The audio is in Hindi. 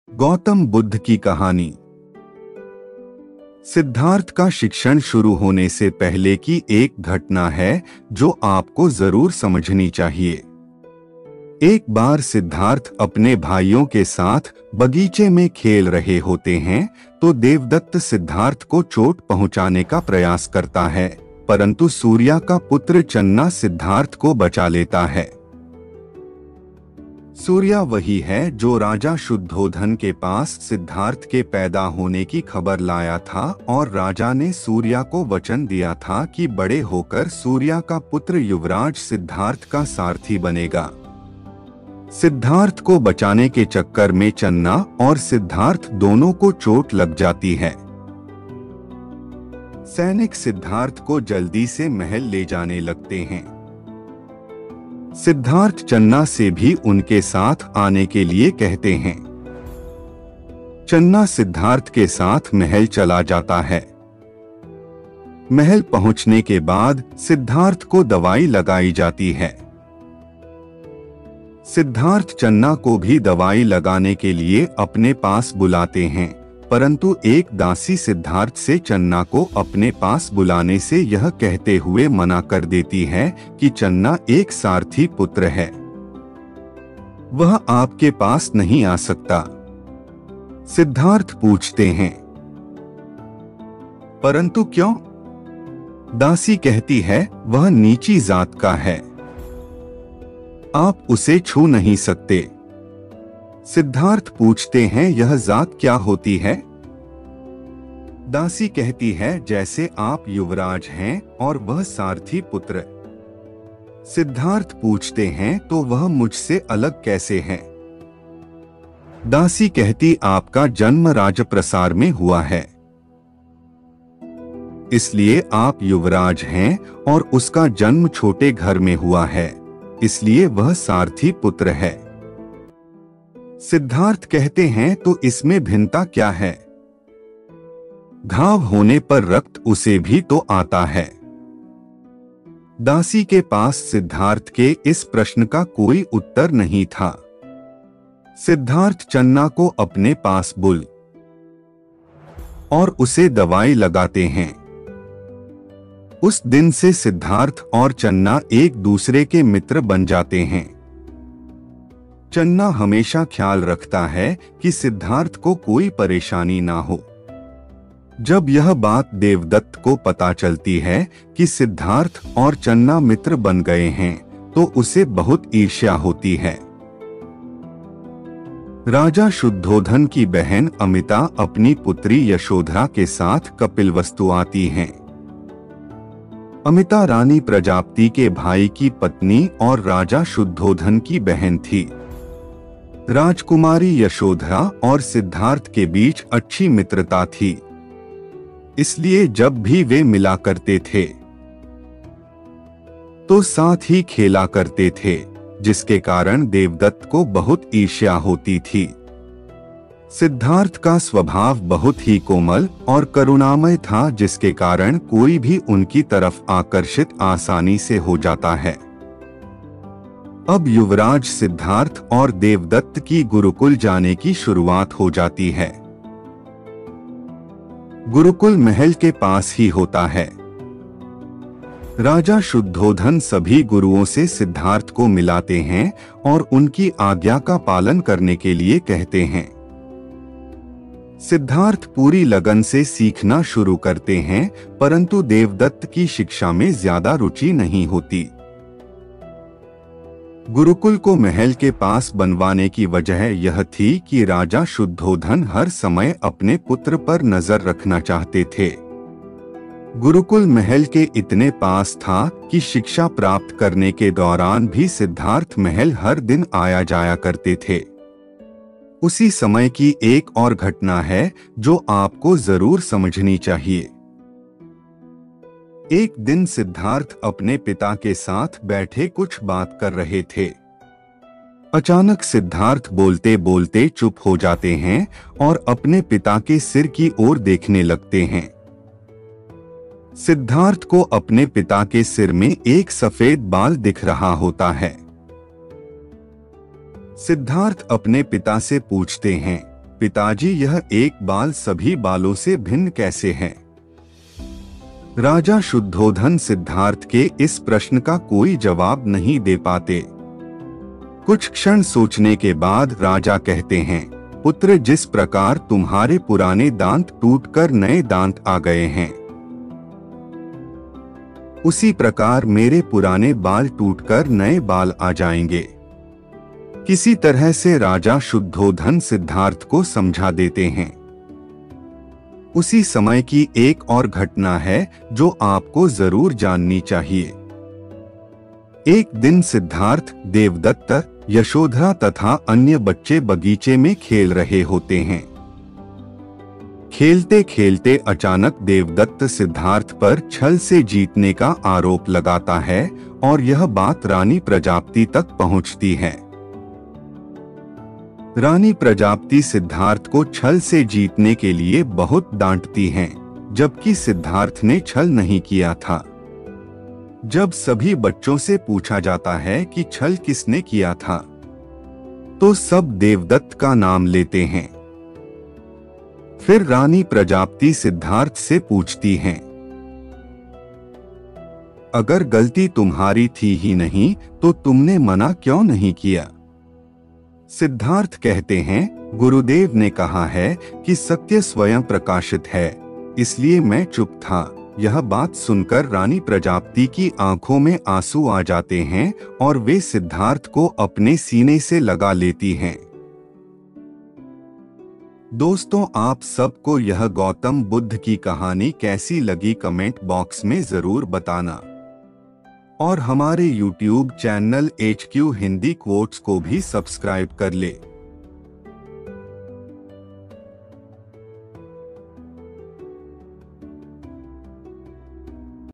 गौतम बुद्ध की कहानी। सिद्धार्थ का शिक्षण शुरू होने से पहले की एक घटना है जो आपको जरूर समझनी चाहिए। एक बार सिद्धार्थ अपने भाइयों के साथ बगीचे में खेल रहे होते हैं तो देवदत्त सिद्धार्थ को चोट पहुंचाने का प्रयास करता है, परंतु सूर्या का पुत्र चन्ना सिद्धार्थ को बचा लेता है। सूर्या वही है जो राजा शुद्धोधन के पास सिद्धार्थ के पैदा होने की खबर लाया था और राजा ने सूर्या को वचन दिया था कि बड़े होकर सूर्या का पुत्र युवराज सिद्धार्थ का सारथी बनेगा। सिद्धार्थ को बचाने के चक्कर में चन्ना और सिद्धार्थ दोनों को चोट लग जाती है। सैनिक सिद्धार्थ को जल्दी से महल ले जाने लगते हैं। सिद्धार्थ चन्ना से भी उनके साथ आने के लिए कहते हैं। चन्ना सिद्धार्थ के साथ महल चला जाता है। महल पहुंचने के बाद सिद्धार्थ को दवाई लगाई जाती है। सिद्धार्थ चन्ना को भी दवाई लगाने के लिए अपने पास बुलाते हैं, परंतु एक दासी सिद्धार्थ से चन्ना को अपने पास बुलाने से यह कहते हुए मना कर देती है कि चन्ना एक सारथी पुत्र है, वह आपके पास नहीं आ सकता। सिद्धार्थ पूछते हैं, परंतु क्यों? दासी कहती है, वह नीची जात का है, आप उसे छू नहीं सकते। सिद्धार्थ पूछते हैं, यह जात क्या होती है? दासी कहती है, जैसे आप युवराज हैं और वह सारथी पुत्र। सिद्धार्थ पूछते हैं, तो वह मुझसे अलग कैसे है? दासी कहती, आपका जन्म राजप्रसार में हुआ है, इसलिए आप युवराज हैं, और उसका जन्म छोटे घर में हुआ है, इसलिए वह सारथी पुत्र है। सिद्धार्थ कहते हैं, तो इसमें भिन्नता क्या है? घाव होने पर रक्त उसे भी तो आता है। दासी के पास सिद्धार्थ के इस प्रश्न का कोई उत्तर नहीं था। सिद्धार्थ चन्ना को अपने पास बुल और उसे दवाई लगाते हैं। उस दिन से सिद्धार्थ और चन्ना एक दूसरे के मित्र बन जाते हैं। चन्ना हमेशा ख्याल रखता है कि सिद्धार्थ को कोई परेशानी ना हो। जब यह बात देवदत्त को पता चलती है कि सिद्धार्थ और चन्ना मित्र बन गए हैं, तो उसे बहुत ईर्ष्या होती है। राजा शुद्धोधन की बहन अमिता अपनी पुत्री यशोधरा के साथ कपिलवस्तु आती हैं। अमिता रानी प्रजापति के भाई की पत्नी और राजा शुद्धोधन की बहन थी। राजकुमारी यशोधरा और सिद्धार्थ के बीच अच्छी मित्रता थी, इसलिए जब भी वे मिला करते थे तो साथ ही खेला करते थे, जिसके कारण देवदत्त को बहुत ईर्ष्या होती थी। सिद्धार्थ का स्वभाव बहुत ही कोमल और करुणामय था, जिसके कारण कोई भी उनकी तरफ आकर्षित आसानी से हो जाता है। अब युवराज सिद्धार्थ और देवदत्त की गुरुकुल जाने की शुरुआत हो जाती है। गुरुकुल महल के पास ही होता है। राजा शुद्धोधन सभी गुरुओं से सिद्धार्थ को मिलाते हैं और उनकी आज्ञा का पालन करने के लिए कहते हैं। सिद्धार्थ पूरी लगन से सीखना शुरू करते हैं, परंतु देवदत्त की शिक्षा में ज्यादा रुचि नहीं होती। गुरुकुल को महल के पास बनवाने की वजह यह थी कि राजा शुद्धोधन हर समय अपने पुत्र पर नजर रखना चाहते थे। गुरुकुल महल के इतने पास था कि शिक्षा प्राप्त करने के दौरान भी सिद्धार्थ महल हर दिन आया जाया करते थे। उसी समय की एक और घटना है जो आपको जरूर समझनी चाहिए। एक दिन सिद्धार्थ अपने पिता के साथ बैठे कुछ बात कर रहे थे। अचानक सिद्धार्थ बोलते बोलते चुप हो जाते हैं और अपने पिता के सिर की ओर देखने लगते हैं। सिद्धार्थ को अपने पिता के सिर में एक सफेद बाल दिख रहा होता है। सिद्धार्थ अपने पिता से पूछते हैं, पिताजी, यह एक बाल सभी बालों से भिन्न कैसे है? राजा शुद्धोधन सिद्धार्थ के इस प्रश्न का कोई जवाब नहीं दे पाते। कुछ क्षण सोचने के बाद राजा कहते हैं, पुत्र, जिस प्रकार तुम्हारे पुराने दांत टूटकर नए दांत आ गए हैं, उसी प्रकार मेरे पुराने बाल टूटकर नए बाल आ जाएंगे। किसी तरह से राजा शुद्धोधन सिद्धार्थ को समझा देते हैं। उसी समय की एक और घटना है जो आपको जरूर जाननी चाहिए। एक दिन सिद्धार्थ, देवदत्त, यशोधरा तथा अन्य बच्चे बगीचे में खेल रहे होते हैं। खेलते खेलते अचानक देवदत्त सिद्धार्थ पर छल से जीतने का आरोप लगाता है और यह बात रानी प्रजापति तक पहुंचती है। रानी प्रजापति सिद्धार्थ को छल से जीतने के लिए बहुत डांटती हैं, जबकि सिद्धार्थ ने छल नहीं किया था। जब सभी बच्चों से पूछा जाता है कि छल किसने किया था, तो सब देवदत्त का नाम लेते हैं। फिर रानी प्रजापति सिद्धार्थ से पूछती हैं, अगर गलती तुम्हारी थी ही नहीं तो तुमने मना क्यों नहीं किया? सिद्धार्थ कहते हैं, गुरुदेव ने कहा है कि सत्य स्वयं प्रकाशित है, इसलिए मैं चुप था। यह बात सुनकर रानी प्रजापति की आंखों में आंसू आ जाते हैं और वे सिद्धार्थ को अपने सीने से लगा लेती हैं। दोस्तों, आप सबको यह गौतम बुद्ध की कहानी कैसी लगी कमेंट बॉक्स में जरूर बताना और हमारे YouTube channel HQ Hindi quotes को भी सब्सक्राइब कर ले।